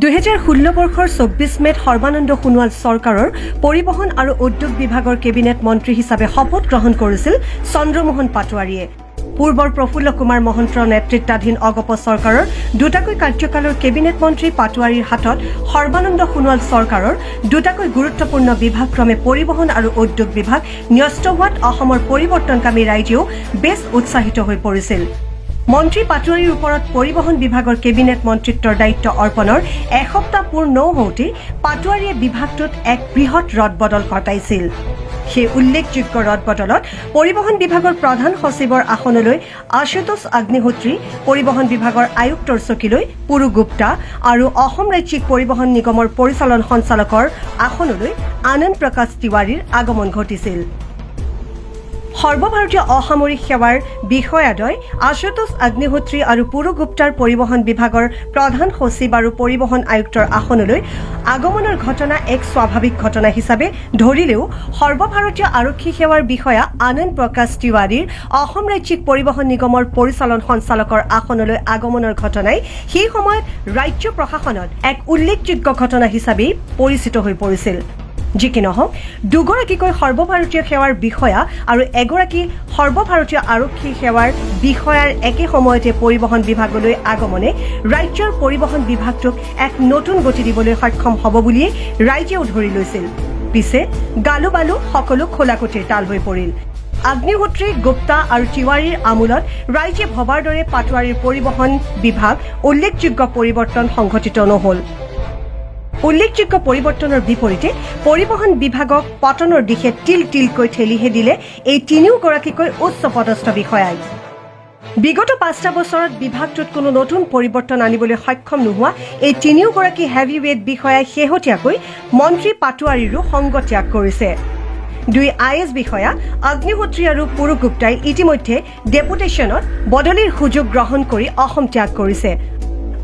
2016 বৰ্ষৰ 24 মেত সৰ্বানন্দ সোণোৱাল চৰকাৰৰ পৰিবহণ আৰু উদ্যোগ বিভাগৰ কেবিনেট মন্ত্ৰী হিচাপে শপত গ্ৰহণ কৰিছিল চন্দ্ৰমোহন পাটোৱাৰীয়ে। পূৰ্বৰ প্ৰফুল্ল কুমাৰ মহন্তৰ নেতৃত্বাধীন অগপ চৰকাৰৰ দুটাকৈ কাৰ্যকালৰ কেবিনেট মন্ত্ৰী পাটোৱাৰীৰ হাতত সৰ্বানন্দ সোণোৱাল চৰকাৰৰ দুটাকৈ গুৰুত্বপূৰ্ণ বিভাগক্ৰমে পৰিবহণ আৰু উদ্যোগ বিভাগ ন্যস্ত হোৱাত অসমৰ পৰিৱৰ্তনকামী ৰাইজেও বেছ উৎসাহিত হৈ পৰিছিল। মন্ত্ৰী পাটোৱাৰীৰ ওপৰত পৰিবহণ বিভাগৰ কেবিনেট মন্ত্ৰিত্বৰ দায়িত্ব অৰ্পণৰ এসপ্তাহ পূৰ নহওঁতে পাটোৱাৰীয়ে বিভাগটোত এক বৃহৎ ৰদবদল ঘটাইছিল। সেই উল্লেখযোগ্য ৰদবদলত পৰিবহণ বিভাগৰ প্ৰধান সচিবৰ আসনলৈ আশুতোষ অগ্নিহোত্ৰী, পৰিবহণ বিভাগৰ আয়ুক্তৰ চকীলৈ পুৰু গুপ্তা আৰু অসম ৰাজ্যিক পৰিবহণ নিগমৰ পৰিচালন সঞ্চালকৰ আসনলৈ আনন্দ প্ৰকাশ তিৱাৰীৰ আগমন ঘটিছিল। সৰ্বভাৰতীয় অসামৰিক সেৱাৰ বিষয়াদ্বয় আশুতোষ অগ্নিহোত্ৰী আৰু পুৰু গুপ্তাৰ পৰিবহণ বিভাগৰ প্ৰধান সচিব আৰু পৰিবহণ আয়ুক্তৰ আসনলৈ আগমনৰ ঘটনা এক স্বাভাৱিক ঘটনা হিচাপে ধৰিলেও সৰ্বভাৰতীয় আৰক্ষী সেৱাৰ বিষয়া আনন্দ প্ৰকাশ তিৱাৰীৰ অসম ৰাজ্যিক পৰিবহণ নিগমৰ পৰিচালন সঞ্চালকৰ আসনলৈ আগমনৰ ঘটনাই সেই সময়ত ৰাজ্য প্ৰশাসনত এক উল্লেখযোগ্য ঘটনা হিচাপে পৰিচিত হৈ পৰিছিল। যি কি নহওক, দুগৰাকীকৈ সৰ্বভাৰতীয় সেৱাৰ বিষয়া আৰু এগৰাকী সৰ্বভাৰতীয় আৰক্ষী সেৱাৰ বিষয়াৰ একে সময়তে পৰিবহণ বিভাগলৈ আগমনে ৰাজ্যৰ পৰিবহণ বিভাগটোক এক নতুন গতি দিবলৈ সক্ষম হ'ব বুলিয়েই ৰাইজেও ধৰি লৈছিল। পিছে গালু বালু সকলো খোলাকুটিৰ তাল হৈ পৰিল। অগ্নিহোত্ৰী, গুপ্তা আৰু তিৱাৰীৰ আমোলত ৰাইজে ভবাৰ দৰে পাটোৱাৰীৰ পৰিবহণ বিভাগ উল্লেখযোগ্য পৰিৱৰ্তন সংঘটিত নহ'ল। উল্লেখযোগ্য পৰিৱৰ্তনৰ বিপৰীতে পৰিবহণ বিভাগক পতনৰ দিশে তিল তিলকৈ ঠেলিহে দিলে এই তিনিওগৰাকীকৈ উচ্চ পদস্থ বিষয়াই। বিগত 5টা বছৰত বিভাগটোত কোনো নতুন পৰিৱৰ্তন আনিবলৈ সক্ষম নোহোৱা এই তিনিওগৰাকী হেভিৱেট বিষয়াই শেহতীয়াকৈ মন্ত্ৰী পাটোৱাৰীৰো সংগ ত্যাগ কৰিছে। দুই IAS বিষয়া অগ্নিহোত্ৰী আৰু পুৰু গুপ্তাই ইতিমধ্যে ডেপুটেশ্যনত বদলিৰ সুযোগ গ্ৰহণ কৰি অসম ত্যাগ কৰিছে।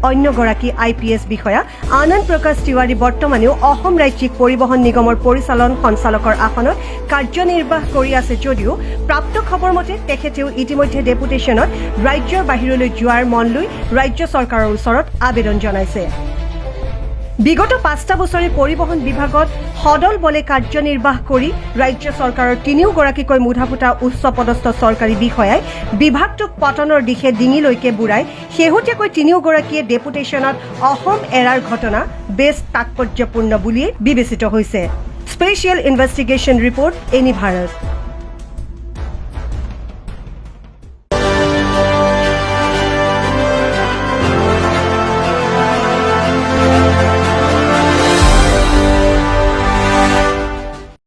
অন্যগৰাকী IPS বিষয়া আনন্দ প্ৰকাশ তিৱাৰী বৰ্তমানেও অসম ৰাজ্যিক পৰিবহণ নিগমৰ পৰিচালন সঞ্চালকৰ আসনত কাৰ্যনিৰ্বাহ কৰি আছে যদিও প্ৰাপ্ত খবৰ মতে তেখেতেও ইতিমধ্যে ডেপুটেশ্যনত ৰাজ্যৰ বাহিৰলৈ যোৱাৰ মন লৈ ৰাজ্য চৰকাৰৰ ওচৰত আবেদন জনাইছে। বিগত 5টা বছৰে পৰিবহণ বিভাগত সদল বলে কাৰ্যনিৰ্বাহ কৰি ৰাজ্য চৰকাৰৰ তিনিওগৰাকীকৈ মুধাফুটা উচ্চ পদস্থ চৰকাৰী বিষয়াই বিভাগটোক পতনৰ দিশে ডিঙিলৈকে বুঢ়াই শেহতীয়াকৈ তিনিওগৰাকীয়ে ডেপুটেশ্যনত অসম এৰাৰ ঘটনা বেছ তাৎপৰ্যপূৰ্ণ বুলিয়েই বিবেচিত হৈছে। Special investigation report any Bharat.